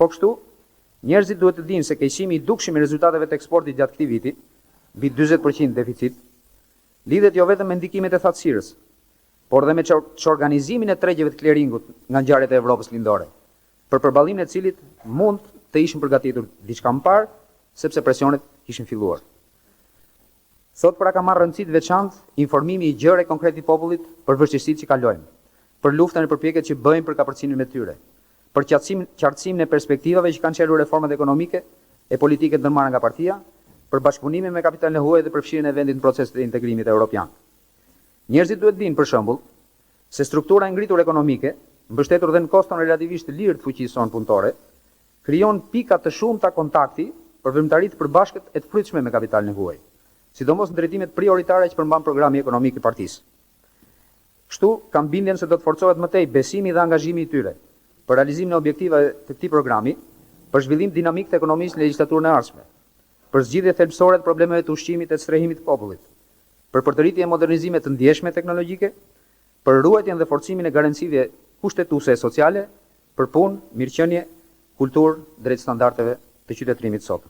Po kështu, njerëzit duhet të dinë se keqësimi i dukshëm i rezultateve të eksportit gjatë këtij viti, mbi 40% deficit, lidhet jo vetëm me ndikimet e thatësirës, por dhe me çorganizimin e tregjeve të kliringut nga ngjarjet e Evropës lindore, për përballimin e cilit mund të ishim përgatitur diçka më parë, sepse presionet kishin filluar. Sot pra ka marrë rëndësi të veçantë informimi i gjerë e konkret i popullit për vështirësitë që kalojmë, për luftën e përpjekjet që bëjmë për kapërcimin e tyre, për qartësimin e perspektivave që kanë çelur reformat ekonomike e politike të ndërmarra nga partia, për bashkëpunimin me kapitalin e huaj dhe përfshirjen e vendit në procesin e integrimit evropian. Njerëzit duhet dinë për shembull se struktura e ngritur ekonomike, mbështetur dhe në koston relativisht të lirë të fuqisë sonë punëtore, krijon pika të shumta kontakti për veprimtari të përbashkët e të frytshme me kapitalin e huaj, sidomos në drejtimet prioritare që përmban programi ekonomik i partisë. Kështu, kam bindjen se do të forcohet më tej besimi dhe angazhimi i tyre për realizimin e objektivave të këtij programi, për zhvillim dinamik të ekonomisë në legjislaturën e ardhshme, për zgjidhje thelbësore të problemeve të ushqimit e të strehimit të popullit, për përtëritje e modernizime të ndjeshme teknologjike, për ruajtjen dhe forcimin e garancive kushtetuese e sociale, për punë, mirëqenie, kulturë drejt standardeve të qytetërimit sot.